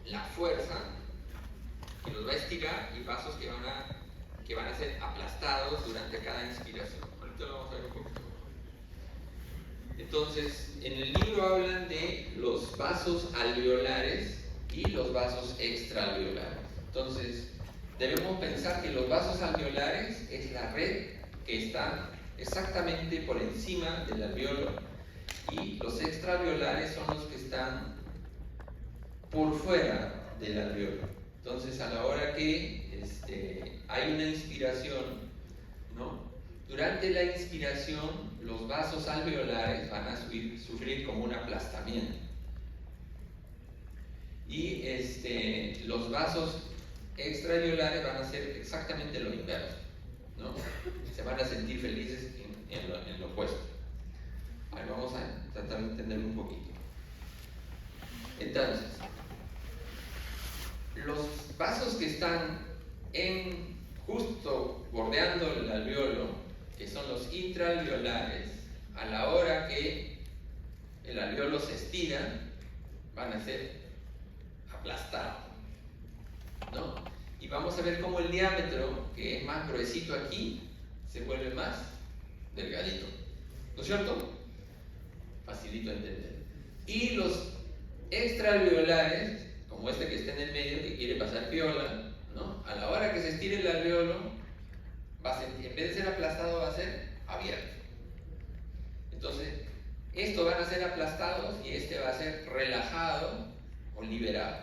la fuerza que los va a estirar y vasos que van a ser aplastados durante cada inspiración. Ahorita lo vamos a ver un poquito mejor. Entonces, en el libro hablan de los vasos alveolares y los vasos extraalveolares. Entonces, debemos pensar que los vasos alveolares es la red que está exactamente por encima del alveolo y los extraalveolares son los que están por fuera del alveolo. Entonces, a la hora que hay una inspiración, ¿no? Durante la inspiración, los vasos alveolares van a sufrir como un aplastamiento. Y los vasos extraalveolares van a hacer exactamente lo inverso, ¿no? Se van a sentir felices en lo opuesto. Ahí vamos a tratar de entender un poquito. Entonces, los vasos que están justo bordeando el alveolo, que son los intraalveolares, a la hora que el alveolo se estira, van a ser aplastados, ¿no? Y vamos a ver cómo el diámetro, que es más gruesito aquí, se vuelve más delgadito, ¿no es cierto? Facilito de entender. Y los extraalveolares, como este que está en el medio, que quiere pasar piola, ¿no? A la hora que se estire el alveolo, en vez de ser aplastado, va a ser abierto. Entonces, estos van a ser aplastados y este va a ser relajado o liberado.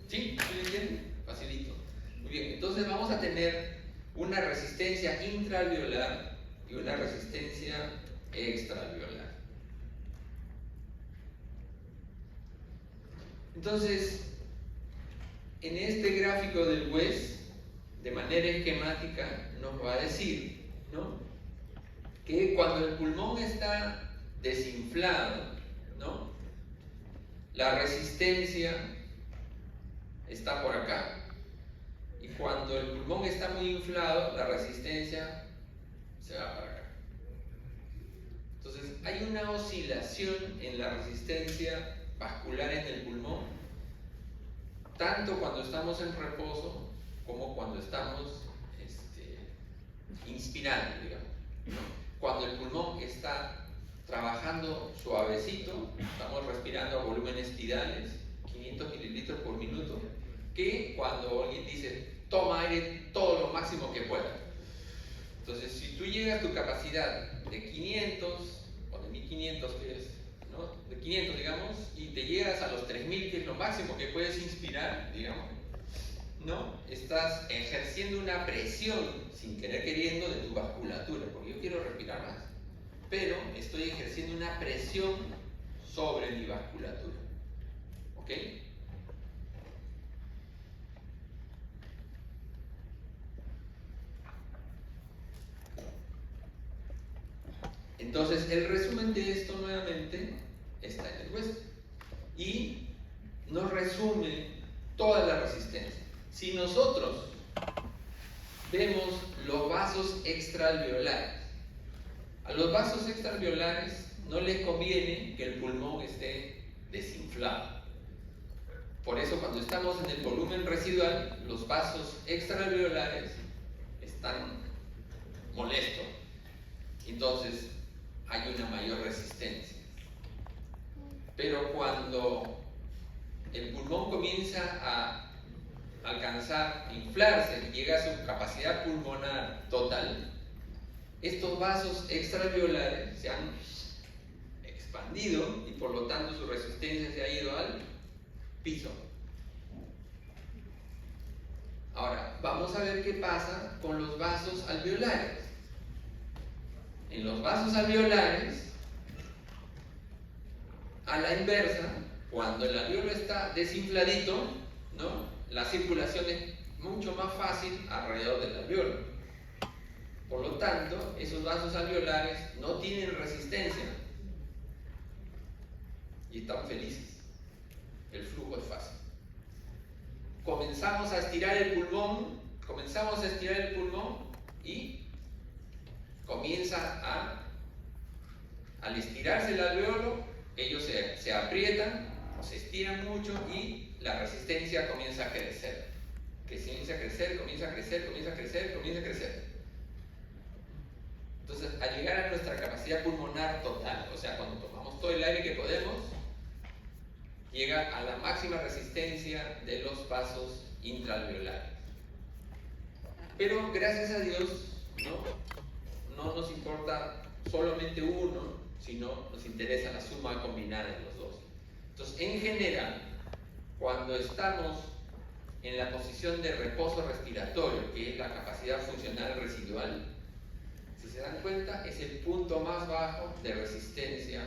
¿Sí? ¿Sí me entienden? Facilito. Muy bien, entonces vamos a tener una resistencia intraalveolar y una resistencia extraalveolar. Entonces, en este gráfico del West, de manera esquemática, nos va a decir, ¿no?, que cuando el pulmón está desinflado, ¿no?, la resistencia está por acá. Y cuando el pulmón está muy inflado, la resistencia se va para acá. Entonces, hay una oscilación en la resistencia vascular en el pulmón, tanto cuando estamos en reposo como cuando estamos inspirando, digamos, ¿no? Cuando el pulmón está trabajando suavecito, estamos respirando a volúmenes tidales, 500 mililitros por minuto, que cuando alguien dice, toma aire todo lo máximo que pueda. Entonces, si tú llegas a tu capacidad de 500 o de 1500, que es, ¿no?, de 500, digamos, y te llegas a los 3000, que es lo máximo que puedes inspirar, digamos, ¿no?, estás ejerciendo una presión, sin querer queriendo, de tu vasculatura, porque yo quiero respirar más, pero estoy ejerciendo una presión sobre mi vasculatura. ¿Ok? Entonces, el resumen de esto nuevamente está en el West y nos resume toda la resistencia. Si nosotros vemos los vasos extraalveolares, a los vasos extraalveolares no les conviene que el pulmón esté desinflado. Por eso, cuando estamos en el volumen residual, los vasos extraalveolares están molestos. Entonces, hay una mayor resistencia. Pero cuando el pulmón comienza a alcanzar, a inflarse, llega a su capacidad pulmonar total, estos vasos extraalveolares se han expandido y por lo tanto su resistencia se ha ido al piso. Ahora, vamos a ver qué pasa con los vasos alveolares. En los vasos alveolares, a la inversa, cuando el alveolo está desinfladito, ¿no?, la circulación es mucho más fácil alrededor del alveolo. Por lo tanto, esos vasos alveolares no tienen resistencia y están felices. El flujo es fácil. Comenzamos a estirar el pulmón y comienza al estirarse el alveolo, ellos se aprietan o se estiran. estiran mucho y la resistencia comienza a crecer. Que comienza a crecer, comienza a crecer, comienza a crecer, comienza a crecer. Entonces, al llegar a nuestra capacidad pulmonar total, o sea, cuando tomamos todo el aire que podemos, llega a la máxima resistencia de los vasos intraalveolares. Pero gracias a Dios, no nos importa solamente uno, sino nos interesa la suma combinada de los dos. Entonces, en general, cuando estamos en la posición de reposo respiratorio, que es la capacidad funcional residual, si se dan cuenta, es el punto más bajo de resistencia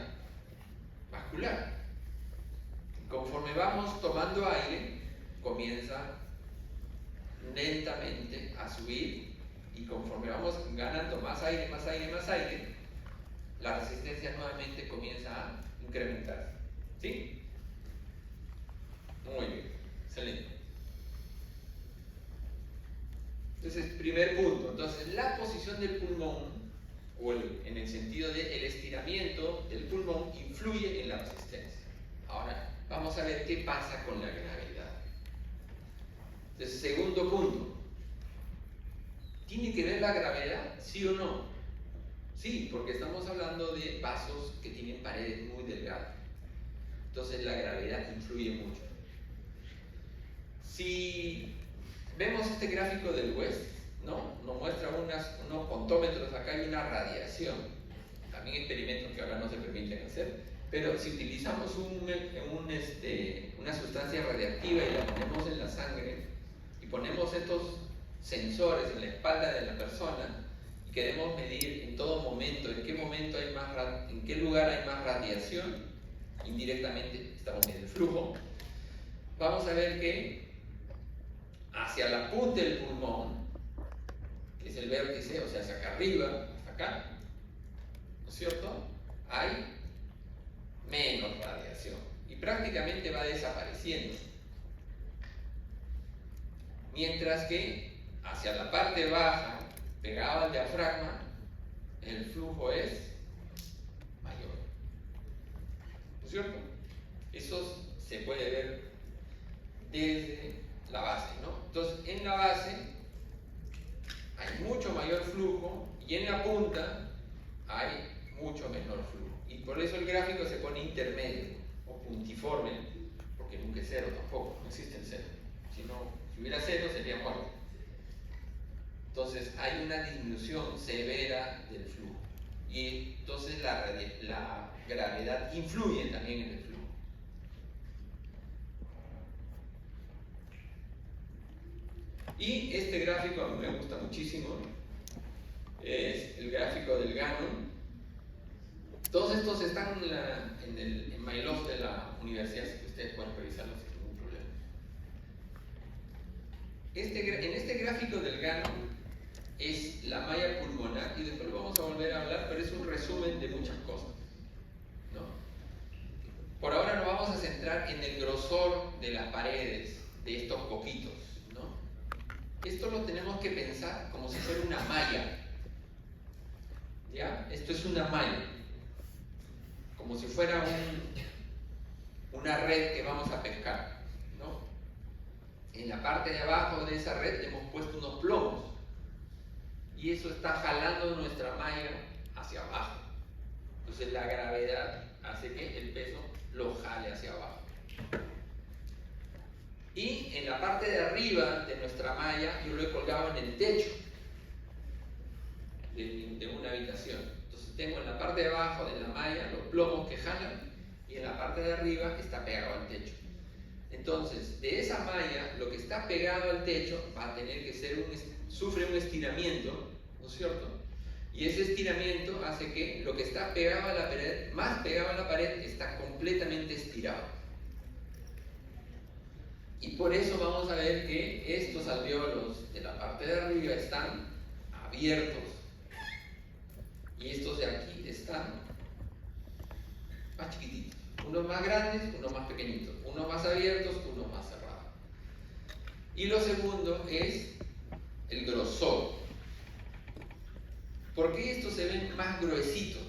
vascular. Conforme vamos tomando aire, comienza lentamente a subir, y conforme vamos ganando más aire, más aire, más aire, la resistencia nuevamente comienza a incrementarse. ¿Sí? Muy bien, excelente. Entonces, primer punto. Entonces, la posición del pulmón, o en el sentido del estiramiento del pulmón, influye en la resistencia. Ahora, vamos a ver qué pasa con la gravedad. Entonces, segundo punto. ¿Tiene que ver la gravedad? ¿Sí o no? Sí, porque estamos hablando de vasos que tienen paredes muy delgadas. Entonces, la gravedad influye mucho. Si vemos este gráfico del West, nos muestra unos pontómetros, acá hay una radiación, también experimentos que ahora no se permiten hacer, pero si utilizamos una sustancia radiactiva y la ponemos en la sangre y ponemos estos sensores en la espalda de la persona y queremos medir en todo momento en qué lugar hay más radiación, indirectamente estamos midiendo el flujo, vamos a ver que hacia la punta del pulmón, que es el vértice, o sea, hacia acá arriba, hasta acá, ¿no es cierto?, hay menos radiación y prácticamente va desapareciendo. Mientras que hacia la parte baja, pegado al diafragma, el flujo es mayor. ¿No es cierto? Eso se puede ver desde la base, ¿no? Entonces, en la base hay mucho mayor flujo y en la punta hay mucho menor flujo. Y por eso el gráfico se pone intermedio o puntiforme, porque nunca es cero tampoco, no existe el cero. Si hubiera cero sería muerto. Entonces hay una disminución severa del flujo. Y entonces la gravedad influye también en el flujo. Y este gráfico a mí me gusta muchísimo, es el gráfico del Gannon. Todos estos están en MyLove de la universidad, así que ustedes pueden revisarlos sin ningún problema. En este gráfico del Gannon es la malla pulmonar, y después lo vamos a volver a hablar, pero es un resumen de muchas cosas, ¿no? Por ahora nos vamos a centrar en el grosor de las paredes de estos coquitos, ¿no? Esto lo tenemos que pensar como si fuera una malla, ¿ya? Esto es una malla, como si fuera una red que vamos a pescar, ¿no? En la parte de abajo de esa red hemos puesto unos plomos y eso está jalando nuestra malla hacia abajo. Entonces la gravedad hace que el peso lo jale hacia abajo. Y en la parte de arriba de nuestra malla yo lo he colgado en el techo de una habitación. Entonces tengo en la parte de abajo de la malla los plomos que jalan y en la parte de arriba está pegado al techo. Entonces, de esa malla, lo que está pegado al techo va a tener que sufre un estiramiento, ¿no es cierto? Y ese estiramiento hace que lo que está pegado a la pared, más pegado a la pared, está completamente estirado. Y por eso vamos a ver que estos alvéolos de la parte de arriba están abiertos. Y estos de aquí están más chiquititos. Unos más grandes, unos más pequeñitos. Unos más abiertos, unos más cerrados. Y lo segundo es el grosor. ¿Por qué estos se ven más gruesitos?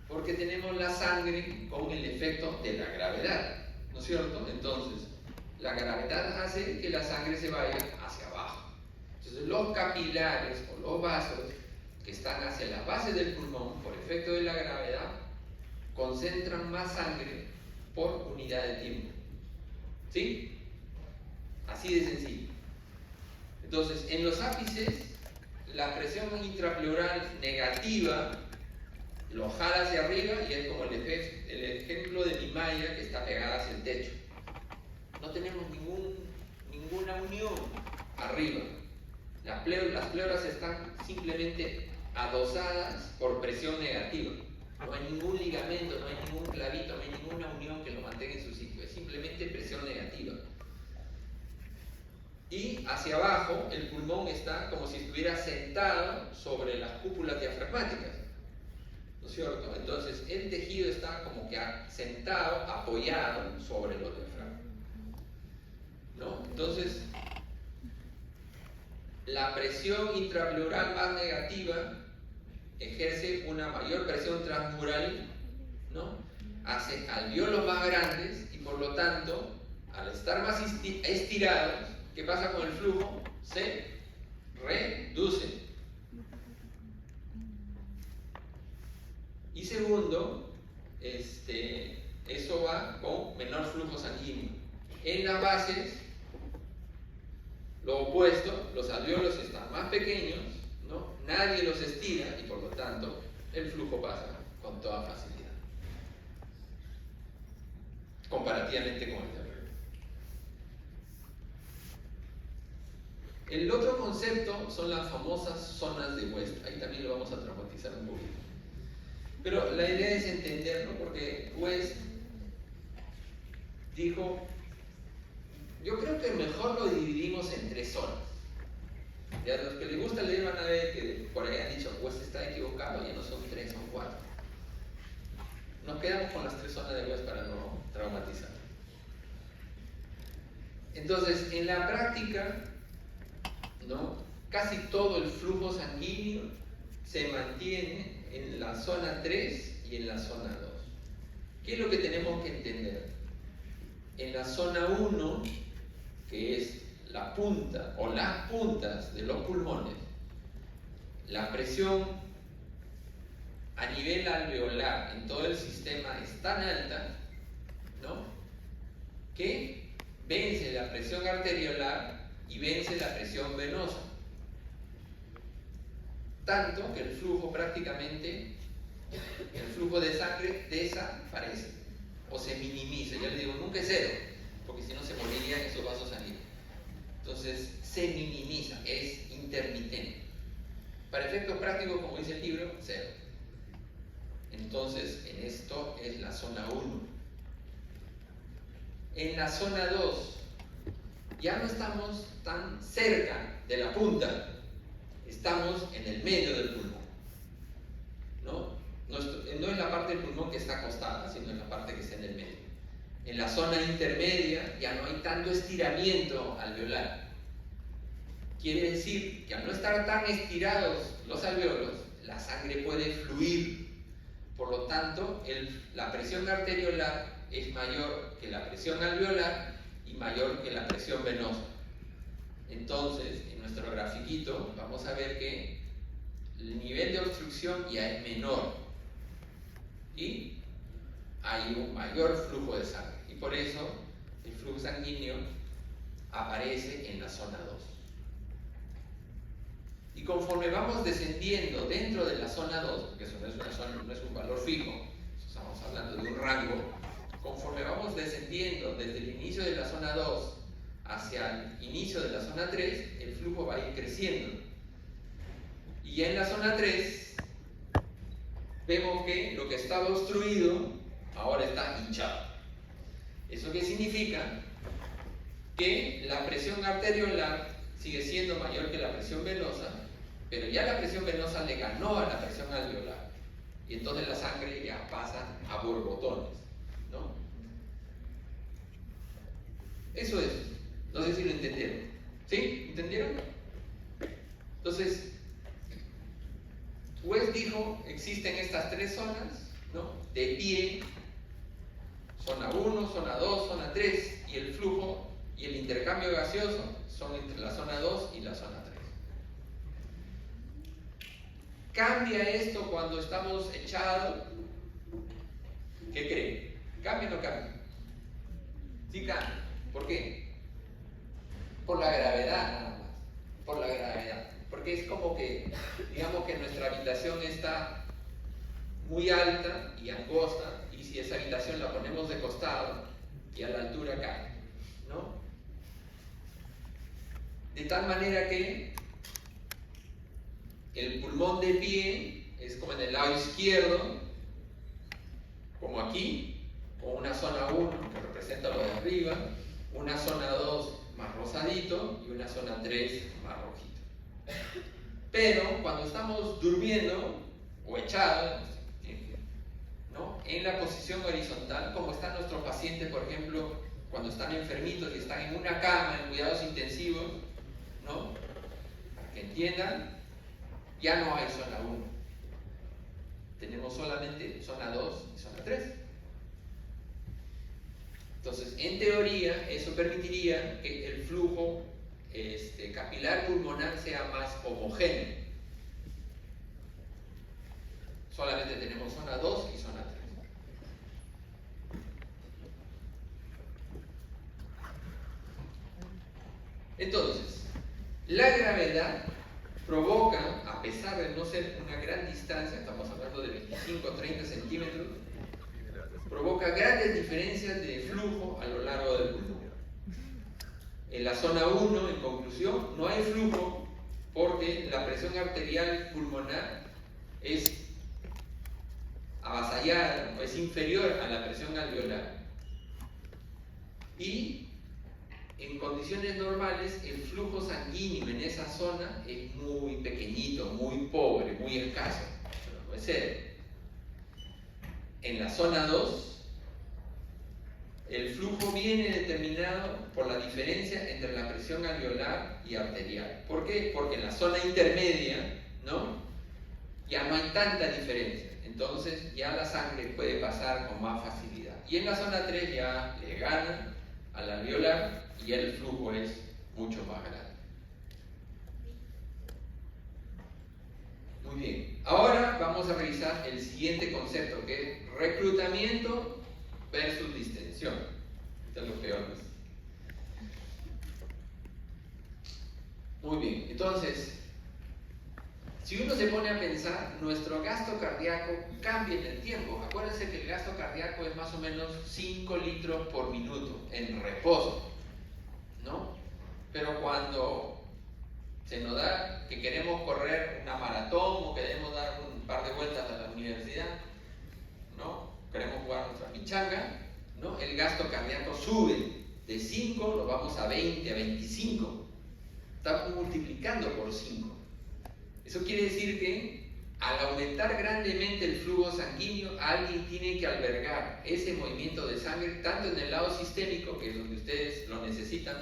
Porque tenemos la sangre con el efecto de la gravedad, ¿no ¿no es cierto? Entonces, la gravedad hace que la sangre se vaya hacia abajo. Entonces, los capilares o los vasos que están hacia la base del pulmón, por efecto de la gravedad, concentran más sangre por unidad de tiempo. ¿Sí? Así de sencillo. Entonces, en los ápices, la presión intrapleural negativa lo jala hacia arriba y es como el ejemplo de mi malla que está pegada hacia el techo. No tenemos ninguna unión arriba. Las pleuras están simplemente adosadas por presión negativa. No hay ningún ligamento, no hay ningún clavito, no hay ninguna unión que lo mantenga en su sitio. Es simplemente presión negativa. Y hacia abajo el pulmón está como si estuviera sentado sobre las cúpulas diafragmáticas, ¿no es cierto? Entonces el tejido está como que sentado, apoyado sobre los diafragmas, ¿no? Entonces la presión intrapleural más negativa ejerce una mayor presión transmural, ¿no? Hace alvéolos más grandes y por lo tanto, al estar más estirados, ¿qué pasa con el flujo? Se reduce. Y segundo, eso va con menor flujo sanguíneo. En las bases, lo opuesto, los alvéolos están más pequeños, ¿no? Nadie los estira y por lo tanto el flujo pasa con toda facilidad, comparativamente con el de arriba. El otro concepto son las famosas zonas de West. Ahí también lo vamos a traumatizar un poquito. Pero la idea es entenderlo porque West dijo, yo creo que mejor lo dividimos en 3 zonas. Y a los que les gusta leer van a ver que por ahí han dicho, West está equivocado, ya no son 3, son 4. Nos quedamos con las 3 zonas de West para no traumatizar. Entonces, en la práctica, ¿no? Casi todo el flujo sanguíneo se mantiene en la zona 3 y en la zona 2. ¿Qué es lo que tenemos que entender? En la zona 1, que es la punta o las puntas de los pulmones, la presión a nivel alveolar en todo el sistema es tan alta, ¿no? Que vence la presión arteriolar y vence la presión venosa. Tanto que el flujo prácticamente, el flujo de sangre desaparece o se minimiza. Ya les digo, nunca es 0, porque si no se morirían esos vasos sanguíneos. Entonces se minimiza, es intermitente. Para efectos prácticos, como dice el libro, 0. Entonces, en esto es la zona 1. En la zona 2, ya no estamos tan cerca de la punta, estamos en el medio del pulmón, ¿no? No es la parte del pulmón que está acostada, sino en la parte que está en el medio. En la zona intermedia ya no hay tanto estiramiento alveolar. Quiere decir que al no estar tan estirados los alvéolos, la sangre puede fluir. Por lo tanto, la presión arteriolar es mayor que la presión alveolar y mayor que la presión venosa. Entonces, en nuestro grafiquito vamos a ver que el nivel de obstrucción ya es menor y hay un mayor flujo de sangre. Y por eso el flujo sanguíneo aparece en la zona 2. Y conforme vamos descendiendo dentro de la zona 2, porque eso no es un valor fijo, estamos hablando de un rango, conforme vamos descendiendo desde el inicio de la zona 2 hacia el inicio de la zona 3, el flujo va a ir creciendo. Y ya en la zona 3 vemos que lo que estaba obstruido ahora está hinchado. ¿Eso qué significa? Que la presión arteriolar sigue siendo mayor que la presión venosa, pero ya la presión venosa le ganó a la presión alveolar. Y entonces la sangre ya pasa a borbotones, ¿no? Eso es. No sé si lo entendieron. ¿Sí? ¿Entendieron? Entonces, West dijo, existen estas 3 zonas, ¿no? De pie, zona 1, zona 2, zona 3, y el flujo y el intercambio gaseoso son entre la zona 2 y la zona 3. ¿Cambia esto cuando estamos echados? ¿Qué creen? ¿Cambia o no cambia? Sí cambia. ¿Por qué? Por la gravedad nada más. Por la gravedad. Porque es como que, digamos que nuestra habitación está muy alta y angosta, y si esa habitación la ponemos de costado, y a la altura cae, ¿no? De tal manera que el pulmón de pie es como en el lado izquierdo, como aquí, con una zona 1 que representa lo de arriba, una zona 2 más rosadito y una zona 3 más rojito. Pero cuando estamos durmiendo o echados, ¿no?, en la posición horizontal, como están nuestros pacientes, por ejemplo, cuando están enfermitos y están en una cama en cuidados intensivos, ¿no?, para que entiendan, ya no hay zona 1. Tenemos solamente zona 2 y zona 3. Entonces, en teoría, eso permitiría que el flujo capilar pulmonar sea más homogéneo. Solamente tenemos zona 2 y zona 3. Entonces, la gravedad provoca, a pesar de no ser una gran distancia, estamos hablando de 25 o 30 centímetros, provoca grandes diferencias de flujo a lo largo del pulmón. En la zona 1, en conclusión, no hay flujo porque la presión arterial pulmonar es avasallada, o es inferior a la presión alveolar. Y en condiciones normales el flujo sanguíneo en esa zona es muy pequeñito, muy pobre, muy escaso, pero no es cero. En la zona 2 el flujo viene determinado por la diferencia entre la presión alveolar y arterial. ¿Por qué? Porque en la zona intermedia, ¿no?, ya no hay tanta diferencia. Entonces ya la sangre puede pasar con más facilidad. Y en la zona 3 ya le gana al alveolar y ya el flujo es mucho más grande. Muy bien. Ahora vamos a revisar el siguiente concepto, que es reclutamiento versus distensión. Esto es lo peor. Muy bien. Entonces, si uno se pone a pensar, nuestro gasto cardíaco cambia en el tiempo. Acuérdense que el gasto cardíaco es más o menos 5 litros por minuto en reposo, ¿no? Pero cuando se nos da que queremos correr una maratón o queremos dar un par de vueltas a la universidad, ¿no?, queremos jugar nuestra pichanga, ¿no?, el gasto cardíaco sube. De 5 lo vamos a 20, a 25. Estamos multiplicando por 5. Eso quiere decir que al aumentar grandemente el flujo sanguíneo, alguien tiene que albergar ese movimiento de sangre tanto en el lado sistémico, que es donde ustedes lo necesitan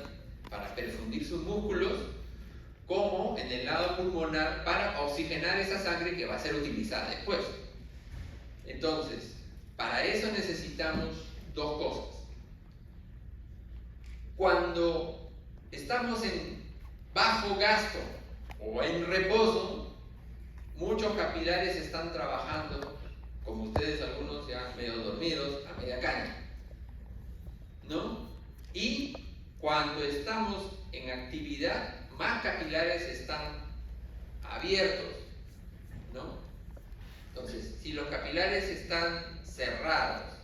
para perfundir sus músculos, como en el lado pulmonar para oxigenar esa sangre que va a ser utilizada después. Entonces, para eso necesitamos dos cosas. Cuando estamos en bajo gasto o en reposo, muchos capilares están trabajando, como ustedes algunos ya medio dormidos, a media caña, ¿no? Y cuando estamos en actividad, más capilares están abiertos, ¿no? Entonces, si los capilares están cerrados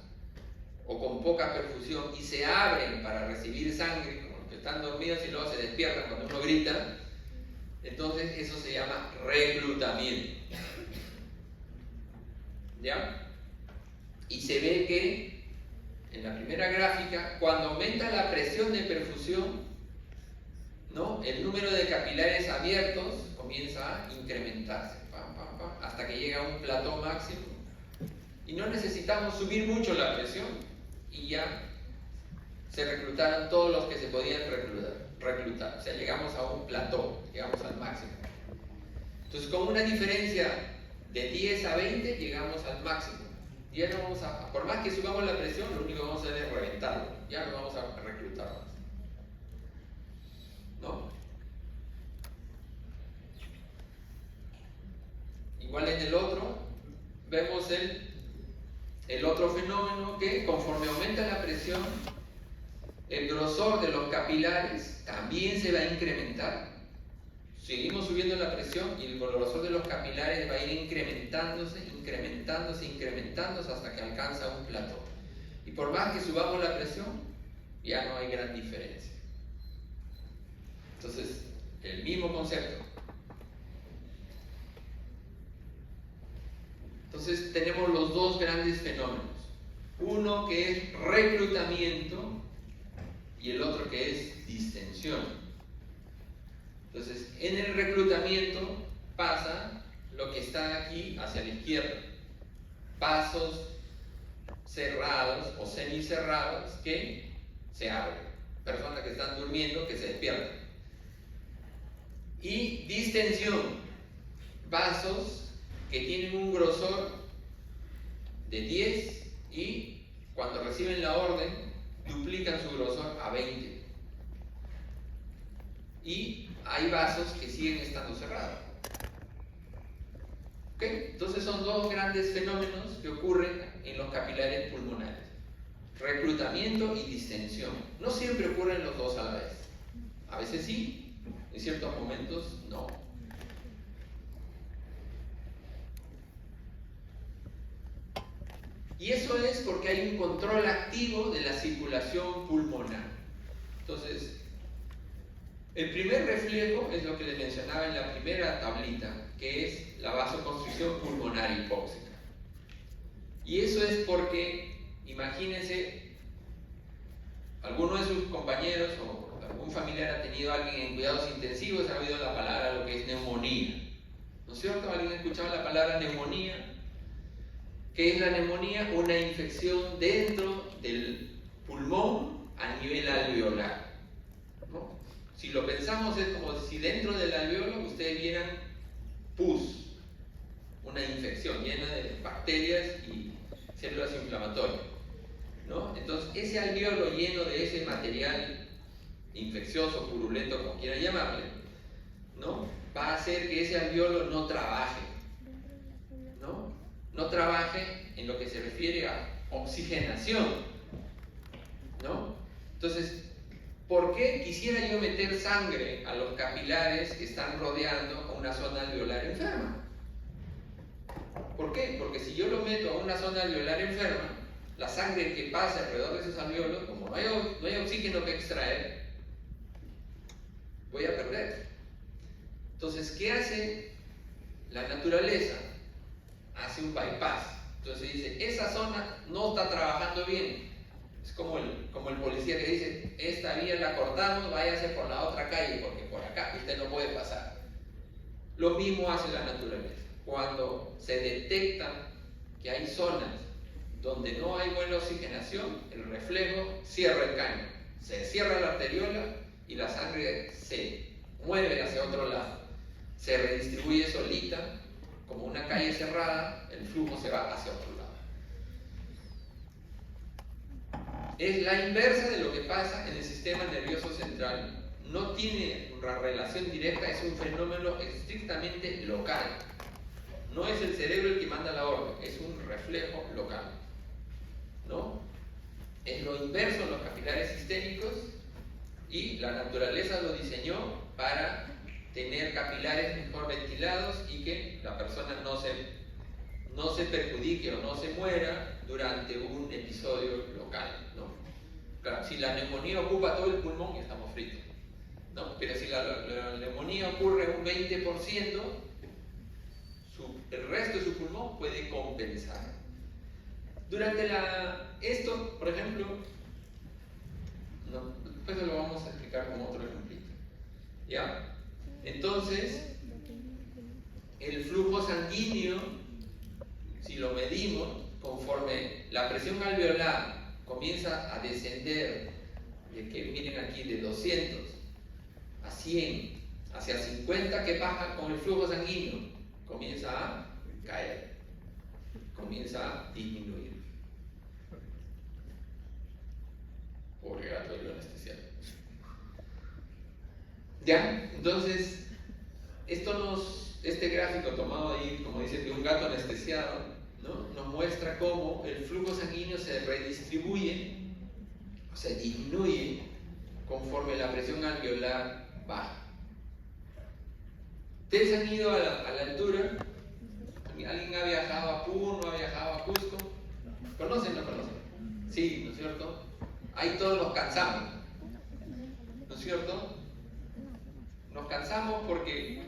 o con poca perfusión y se abren para recibir sangre, como los que están dormidos y luego se despiertan cuando uno grita, entonces eso se llama reclutamiento. ¿Ya? Y se ve que en la primera gráfica, cuando aumenta la presión de perfusión, ¿no?, el número de capilares abiertos comienza a incrementarse, hasta que llega a un plató máximo. Y no necesitamos subir mucho la presión y ya se reclutaron todos los que se podían reclutar. O sea, llegamos a un plató, llegamos al máximo. Entonces, con una diferencia de 10 a 20, llegamos al máximo. Y ya no vamos por más que subamos la presión, lo único que vamos a hacer lado, ya no vamos a reclutar más. ¿No? Igual en el otro, vemos el otro fenómeno que conforme aumenta la presión, el grosor de los capilares también se va a incrementar. Seguimos subiendo la presión y el grosor de los capilares va a ir incrementándose hasta que alcanza un plató. Y por más que subamos la presión, ya no hay gran diferencia. Entonces, el mismo concepto. Entonces tenemos los dos grandes fenómenos. Uno que es reclutamiento y el otro que es distensión. Entonces, en el reclutamiento pasa lo que está aquí hacia la izquierda. Vasos cerrados o semicerrados que se abren. Personas que están durmiendo que se despiertan. Y distensión. Vasos que tienen un grosor de 10 y cuando reciben la orden duplican su grosor a 20. Y hay vasos que siguen estando cerrados. ¿Okay? Entonces son dos grandes fenómenos que ocurren en los capilares pulmonares. Reclutamiento y distensión. No siempre ocurren los dos a la vez. A veces sí, en ciertos momentos no. Y eso es porque hay un control activo de la circulación pulmonar. Entonces, el primer reflejo es lo que les mencionaba en la primera tablita, que es la vasoconstricción pulmonar hipóxica. Y eso es porque, imagínense, alguno de sus compañeros o algún familiar ha tenido a alguien en cuidados intensivos, ha oído la palabra lo que es neumonía. ¿No es cierto? ¿Alguien ha escuchado la palabra neumonía? ¿Qué es la neumonía? Una infección dentro del pulmón a nivel alveolar, ¿no? Si lo pensamos es como si dentro del alveolo ustedes vieran pus, una infección llena de bacterias y células inflamatorias, ¿no? Entonces ese alveolo lleno de ese material infeccioso, purulento, como quieran llamarle, ¿no? Va a hacer que ese alveolo no trabaje, ¿no? No trabaje en lo que se refiere a oxigenación, ¿no? Entonces, ¿por qué quisiera yo meter sangre a los capilares que están rodeando a una zona alveolar enferma? ¿Por qué? Porque si yo lo meto a una zona alveolar enferma, la sangre que pasa alrededor de esos alveolos, como no hay oxígeno que extraer, voy a perder. Entonces, ¿qué hace la naturaleza? Hace un bypass. Entonces dice, esa zona no está trabajando bien. Es como el policía que dice, esta vía la cortamos, váyase por la otra calle, porque por acá usted no puede pasar. Lo mismo hace la naturaleza. Cuando se detecta que hay zonas donde no hay buena oxigenación, el reflejo cierra el caño. Se cierra la arteriola y la sangre se mueve hacia otro lado. Se redistribuye solita. Como una calle cerrada, el flujo se va hacia otro lado. Es la inversa de lo que pasa en el sistema nervioso central. No tiene una relación directa, es un fenómeno estrictamente local. No es el cerebro el que manda la orden, es un reflejo local, ¿no? Es lo inverso en los capilares sistémicos y la naturaleza lo diseñó para tener capilares mejor ventilados y que la persona no se perjudique o no se muera durante un episodio local, ¿no? Claro, si la neumonía ocupa todo el pulmón, estamos fritos, ¿no? Pero si la neumonía ocurre un 20%, el resto de su pulmón puede compensar. Durante esto, por ejemplo, después lo vamos a explicar con otro ejemplito, ¿ya? Entonces, el flujo sanguíneo, si lo medimos, conforme la presión alveolar comienza a descender, de que miren aquí, de 200 a 100, hacia 50, ¿qué pasa con el flujo sanguíneo? Comienza a caer, comienza a disminuir. anestesiado. ¿Ya? Entonces, este gráfico tomado ahí, como dice, de un gato anestesiado, ¿no? Nos muestra cómo el flujo sanguíneo se redistribuye, o sea, disminuye conforme la presión alveolar baja. ¿Ustedes han ido a la altura? ¿Alguien ha viajado a Puno, ha viajado a Cusco? ¿Conocen o no conocen? Sí, ¿no es cierto? Ahí todos nos cansamos, ¿no es cierto? Nos cansamos porque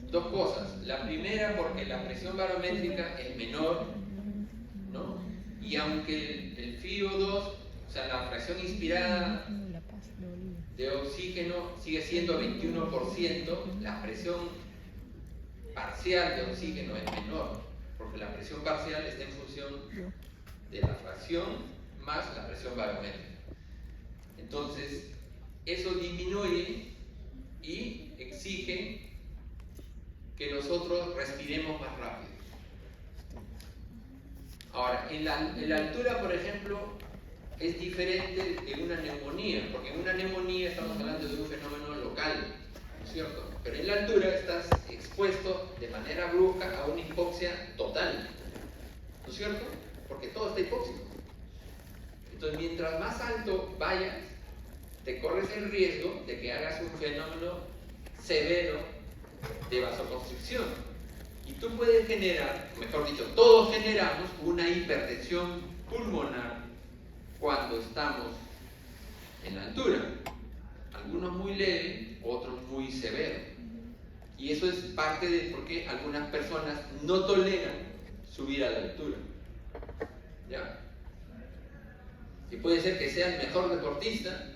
dos cosas. La primera, porque la presión barométrica es menor, ¿no? Y aunque el FiO2, o sea, la fracción inspirada de oxígeno sigue siendo 21%, la presión parcial de oxígeno es menor, porque la presión parcial está en función de la fracción más la presión barométrica. Entonces, eso disminuye y exige que nosotros respiremos más rápido. Ahora, en la altura, por ejemplo, es diferente de una neumonía, porque en una neumonía estamos hablando de un fenómeno local, ¿no es cierto? Pero en la altura estás expuesto de manera brusca a una hipoxia total, ¿no es cierto? Porque todo está hipóxico. Entonces, mientras más alto vayas, te corres el riesgo de que hagas un fenómeno severo de vasoconstricción. Y tú puedes generar, mejor dicho, todos generamos una hipertensión pulmonar cuando estamos en la altura. Algunos muy leve, otros muy severo. Y eso es parte de por qué algunas personas no toleran subir a la altura. ¿Ya? Y puede ser que sea el mejor deportista,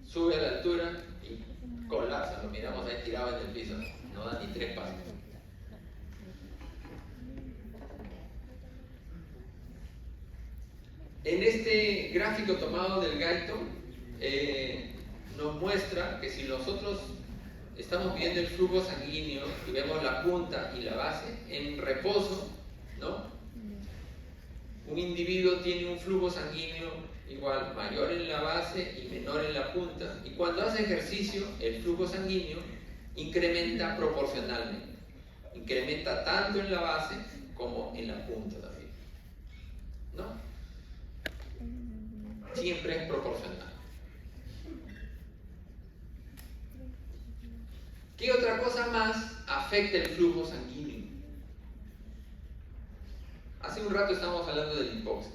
sube a la altura y colapsa, lo miramos ahí tirado en el piso, no da ni 3 pasos. En este gráfico tomado del Guyton, nos muestra que si nosotros estamos viendo el flujo sanguíneo y vemos la punta y la base, en reposo, ¿no? Un individuo tiene un flujo sanguíneo igual, mayor en la base y menor en la punta, y cuando hace ejercicio, el flujo sanguíneo incrementa proporcionalmente. Incrementa tanto en la base como en la punta también, ¿no? Siempre es proporcional. ¿Qué otra cosa más afecta el flujo sanguíneo? Hace un rato estábamos hablando de la hipoxia.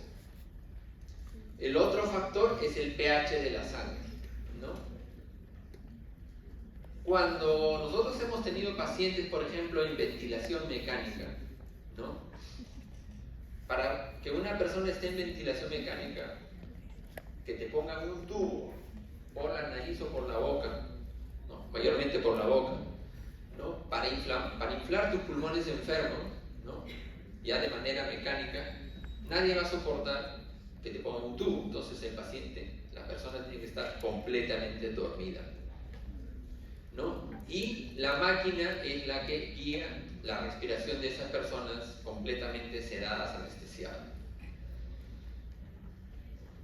El otro factor es el pH de la sangre, ¿no? Cuando nosotros hemos tenido pacientes, por ejemplo, en ventilación mecánica, ¿no? Para que una persona esté en ventilación mecánica, que te pongan un tubo por la nariz o por la boca, ¿no? Mayormente por la boca, ¿no? Para inflar tus pulmones enfermos, ¿no? Ya de manera mecánica, nadie va a soportar que te pongan un tubo. Entonces el paciente, la persona tiene que estar completamente dormida, ¿no? Y la máquina es la que guía la respiración de esas personas completamente sedadas, anestesiadas.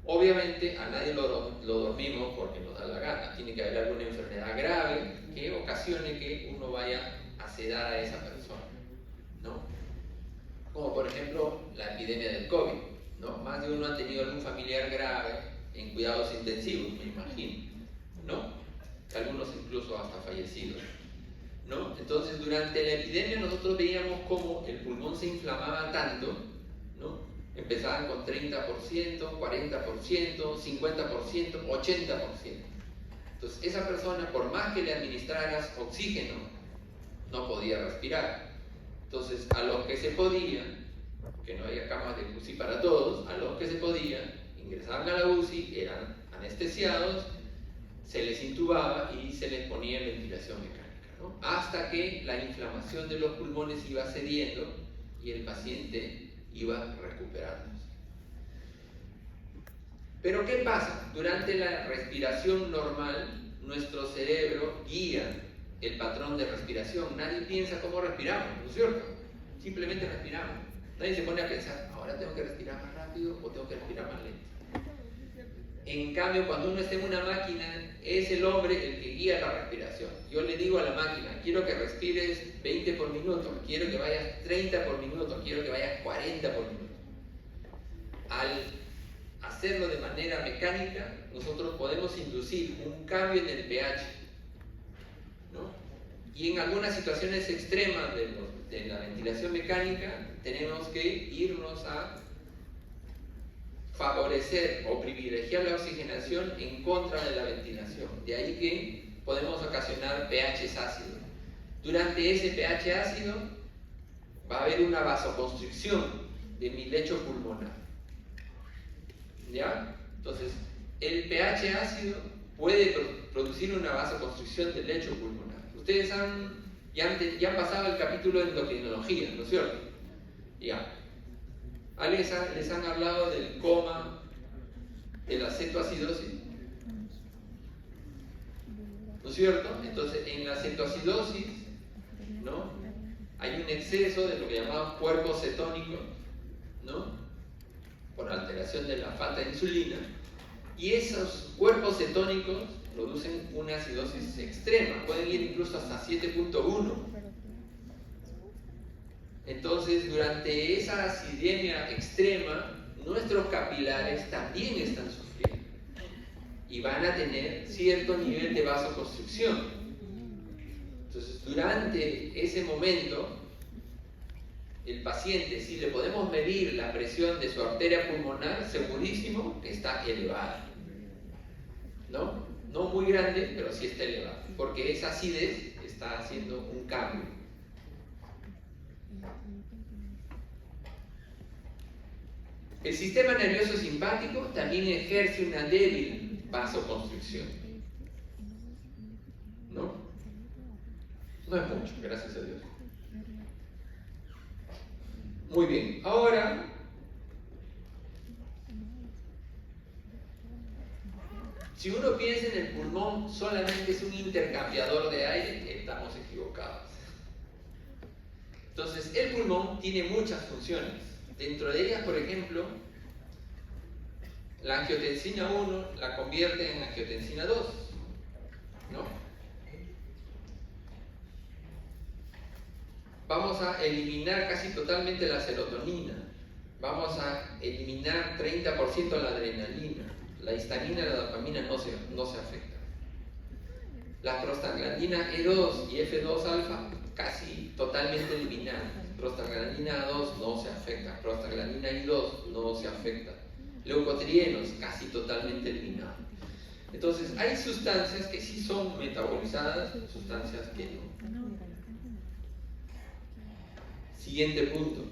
Obviamente a nadie lo dormimos porque nos da la gana. Tiene que haber alguna enfermedad grave que ocasione que uno vaya a sedar a esa persona, ¿no? Como por ejemplo la epidemia del COVID, ¿no? Más de uno ha tenido algún familiar grave en cuidados intensivos, me imagino, ¿no? Algunos incluso hasta fallecidos, ¿no? Entonces durante la epidemia nosotros veíamos cómo el pulmón se inflamaba tanto, ¿no? Empezaban con 30%, 40%, 50%, 80%. Entonces esa persona, por más que le administraras oxígeno, no podía respirar. Entonces a los que se podía, que no había camas de UCI para todos, a los que se podía, ingresaban a la UCI, eran anestesiados, se les intubaba y se les ponía en ventilación mecánica, ¿no? Hasta que la inflamación de los pulmones iba cediendo y el paciente iba recuperándose. Pero ¿qué pasa? Durante la respiración normal, nuestro cerebro guía el patrón de respiración. Nadie piensa cómo respiramos, ¿no es cierto? Simplemente respiramos. Nadie se pone a pensar, ahora tengo que respirar más rápido o tengo que respirar más lento. En cambio, cuando uno está en una máquina, es el hombre el que guía la respiración. Yo le digo a la máquina, quiero que respires 20 por minuto, quiero que vayas 30 por minuto, quiero que vayas 40 por minuto. Al hacerlo de manera mecánica, nosotros podemos inducir un cambio en el pH, ¿no? Y en algunas situaciones extremas de la ventilación mecánica, tenemos que irnos a favorecer o privilegiar la oxigenación en contra de la ventilación. De ahí que podemos ocasionar pHs ácidos. Durante ese pH ácido va a haber una vasoconstricción de mi lecho pulmonar. ¿Ya? Entonces, el pH ácido puede producir una vasoconstricción del lecho pulmonar. Ustedes ya han pasado el capítulo de endocrinología, ¿no es cierto? Ya. ¿Les han hablado del coma, de la cetoacidosis? ¿No es cierto? Entonces, en la cetoacidosis, ¿no? Hay un exceso de lo que llamamos cuerpos cetónicos, ¿no? Por alteración de la falta de insulina. Y esos cuerpos cetónicos producen una acidosis extrema, pueden ir incluso hasta 7.1. Entonces, durante esa acidemia extrema, nuestros capilares también están sufriendo y van a tener cierto nivel de vasoconstricción. Entonces, durante ese momento, el paciente, si le podemos medir la presión de su arteria pulmonar, segurísimo que está elevada. ¿No? No muy grande, pero sí está elevada, porque esa acidez está haciendo un cambio. El sistema nervioso simpático también ejerce una débil vasoconstricción. ¿No? No es mucho, gracias a Dios. Muy bien, ahora si uno piensa en el pulmón solamente es un intercambiador de aire, estamos equivocados. Entonces, el pulmón tiene muchas funciones. Dentro de ellas, por ejemplo, la angiotensina 1 la convierte en angiotensina 2, ¿no? Vamos a eliminar casi totalmente la serotonina. Vamos a eliminar 30% la adrenalina. La histamina y la dopamina no se afectan. La prostaglandina E2 y F2 alfa casi totalmente eliminadas. Prostaglandina A2 no se afecta. Prostaglandina I2 no se afecta. Leucotrienos casi totalmente eliminados. Entonces, hay sustancias que sí son metabolizadas, sustancias que no. Siguiente punto.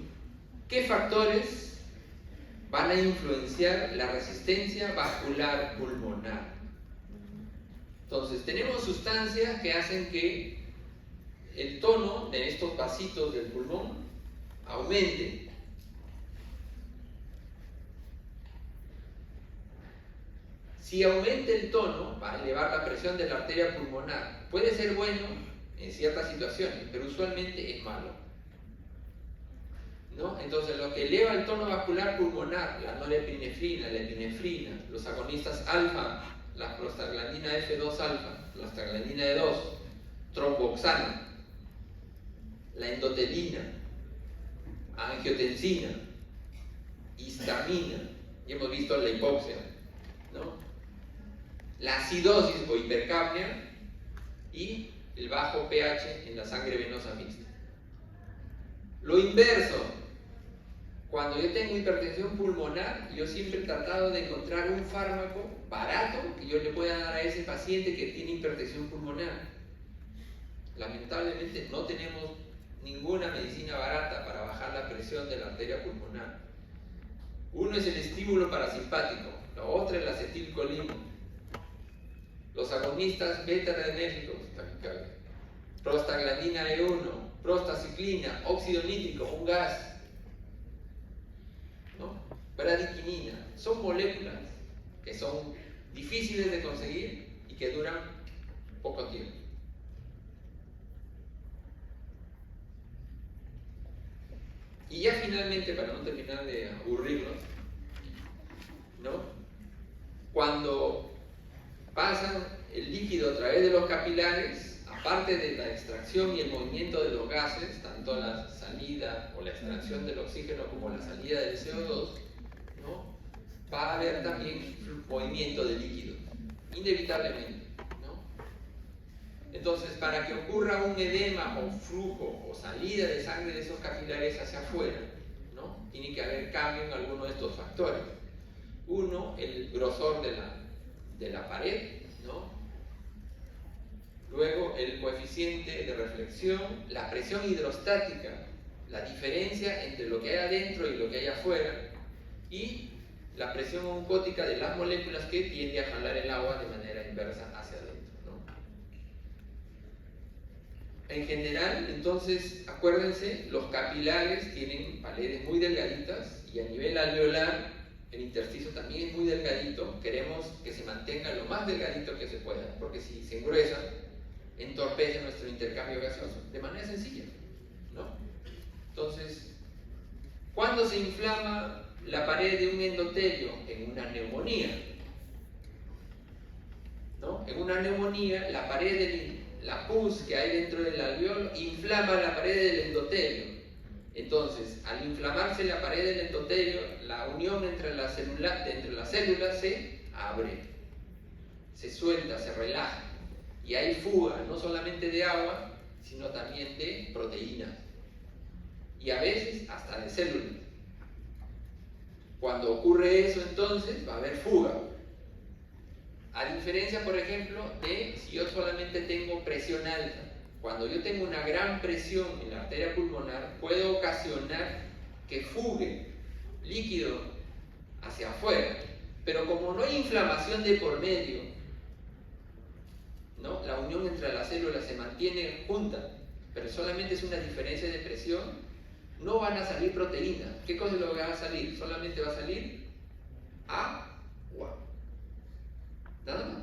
¿Qué factores van a influenciar la resistencia vascular pulmonar? Entonces, tenemos sustancias que hacen que el tono de estos vasitos del pulmón aumente. Si aumenta el tono, va a elevar la presión de la arteria pulmonar. Puede ser bueno en ciertas situaciones, pero usualmente es malo, ¿no? Entonces, lo que eleva el tono vascular pulmonar, la norepinefrina, la epinefrina, los agonistas alfa, la prostaglandina F2 alfa, la prostaglandina E2, tromboxana, la endotelina, angiotensina, histamina, y hemos visto la hipoxia, ¿no? La acidosis o hipercapnia y el bajo pH en la sangre venosa mixta. Lo inverso, cuando yo tengo hipertensión pulmonar, yo siempre he tratado de encontrar un fármaco barato que yo le pueda dar a ese paciente que tiene hipertensión pulmonar. Lamentablemente no tenemos ninguna medicina barata para bajar la presión de la arteria pulmonar. Uno es el estímulo parasimpático, la otra es la acetilcolina. Los agonistas beta-adrenérgicos, prostaglandina E1, prostaciclina, óxido nítrico, un gas, ¿no? Bradiquinina, son moléculas que son difíciles de conseguir y que duran poco tiempo. Y ya finalmente, para no terminar de aburrirnos, ¿no? cuando pasan el líquido a través de los capilares, aparte de la extracción y el movimiento de los gases, tanto la salida o la extracción del oxígeno como la salida del CO2, ¿no? Va a haber también movimiento de líquido, inevitablemente, ¿no? Entonces, para que ocurra un edema o flujo o salida de sangre de esos capilares hacia afuera, ¿no? Tiene que haber cambio en alguno de estos factores. Uno, el grosor de la pared, ¿no? Luego, el coeficiente de reflexión, la presión hidrostática, la diferencia entre lo que hay adentro y lo que hay afuera, y la presión oncótica de las moléculas que tiende a jalar el agua de manera inversa hacia adentro, ¿no? En general, entonces, acuérdense, los capilares tienen paredes muy delgaditas y a nivel alveolar el intersticio también es muy delgadito. Queremos que se mantenga lo más delgadito que se pueda, porque si se engruesa, entorpece nuestro intercambio gaseoso, de manera sencilla, ¿no? Entonces, ¿cuándo se inflama la pared de un endotelio? En una neumonía, ¿no? En una neumonía, la pared la pus que hay dentro del alveolo inflama la pared del endotelio. Entonces, al inflamarse la pared del endotelio, la unión entre las células se abre, se suelta, se relaja, y hay fuga no solamente de agua, sino también de proteínas, y a veces hasta de células. Cuando ocurre eso, entonces va a haber fuga. A diferencia, por ejemplo, de si yo solamente tengo presión alta. Cuando yo tengo una gran presión en la arteria pulmonar, puede ocasionar que fugue líquido hacia afuera. Pero como no hay inflamación de por medio, ¿no? La unión entre las células se mantiene junta, pero solamente es una diferencia de presión, no van a salir proteínas. ¿Qué cosa es lo que va a salir? Solamente va a salir agua. Nada más.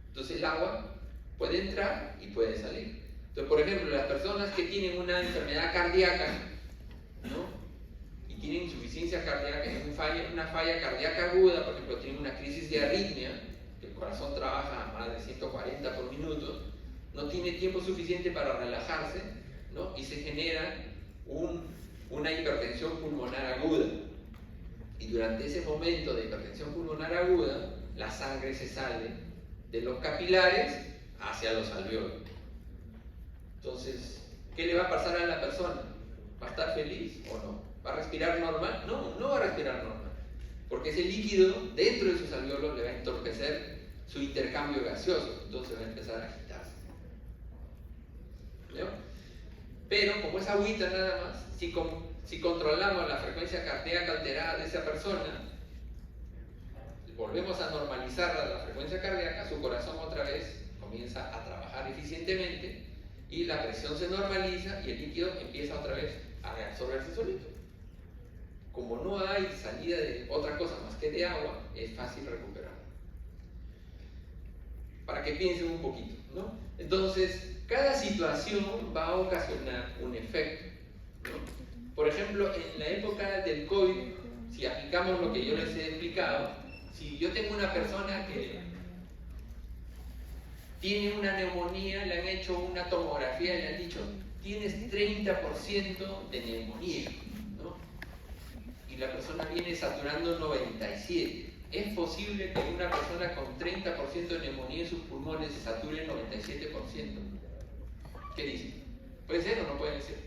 Entonces el agua puede entrar y puede salir. Entonces, por ejemplo, las personas que tienen una enfermedad cardíaca, ¿no? Y tienen insuficiencia cardíaca, una falla cardíaca aguda, por ejemplo, tienen una crisis de arritmia, que el corazón trabaja a más de 140 por minuto, no tiene tiempo suficiente para relajarse, ¿no? Y se genera una hipertensión pulmonar aguda. Y durante ese momento de hipertensión pulmonar aguda, la sangre se sale de los capilares hacia los alveolos. Entonces, ¿qué le va a pasar a la persona? ¿Va a estar feliz o no? ¿Va a respirar normal? No, no va a respirar normal, porque ese líquido dentro de sus alveolos le va a entorpecer su intercambio gaseoso, entonces va a empezar a agitarse. ¿No? Pero como es agüita nada más, si controlamos la frecuencia cardíaca alterada de esa persona, volvemos a normalizar la frecuencia cardíaca, su corazón otra vez comienza a trabajar eficientemente y la presión se normaliza y el líquido empieza otra vez a reabsorberse solito. Como no hay salida de otra cosa más que de agua, es fácil recuperarlo. Para que piensen un poquito, ¿no? Entonces, cada situación va a ocasionar un efecto, ¿no? Por ejemplo, en la época del COVID, si aplicamos lo que yo les he explicado, si yo tengo una persona que tiene una neumonía, le han hecho una tomografía y le han dicho, tienes 30% de neumonía, ¿no? Y la persona viene saturando 97%. ¿Es posible que una persona con 30% de neumonía en sus pulmones sature 97%? ¿Qué dicen? ¿Puede ser o no puede ser?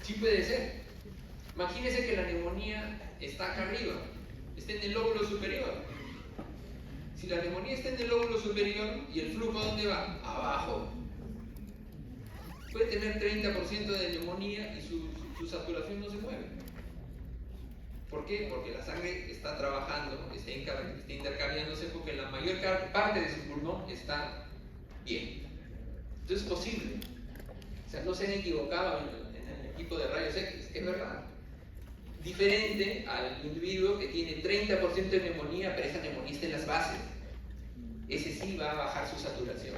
Sí puede ser. Imagínense que la neumonía está acá arriba, está en el lóbulo superior. Si la neumonía está en el lóbulo superior, ¿y el flujo a dónde va? Abajo. Puede tener 30% de neumonía y su saturación no se mueve. ¿Por qué? Porque la sangre está trabajando, está intercambiándose, porque la mayor parte de su pulmón está bien. Entonces es posible. O sea, no se han equivocado en el equipo de rayos X, es verdad. Diferente al individuo que tiene 30% de neumonía, pero esa neumonía está en las bases. ese sí va a bajar su saturación.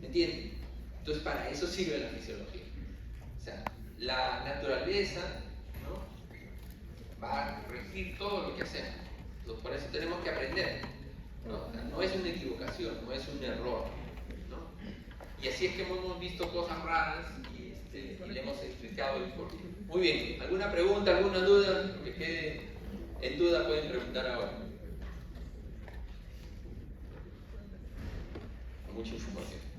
¿Me entienden? Entonces para eso sirve la fisiología. O sea, la naturaleza, ¿no?, va a regir todo lo que hacemos. Entonces, por eso tenemos que aprender. ¿No? O sea, no es una equivocación, no es un error. ¿No? Y así es que hemos visto cosas raras y le hemos explicado el porqué. Muy bien, ¿alguna pregunta, alguna duda? Lo que quede en duda pueden preguntar ahora. Mucha información.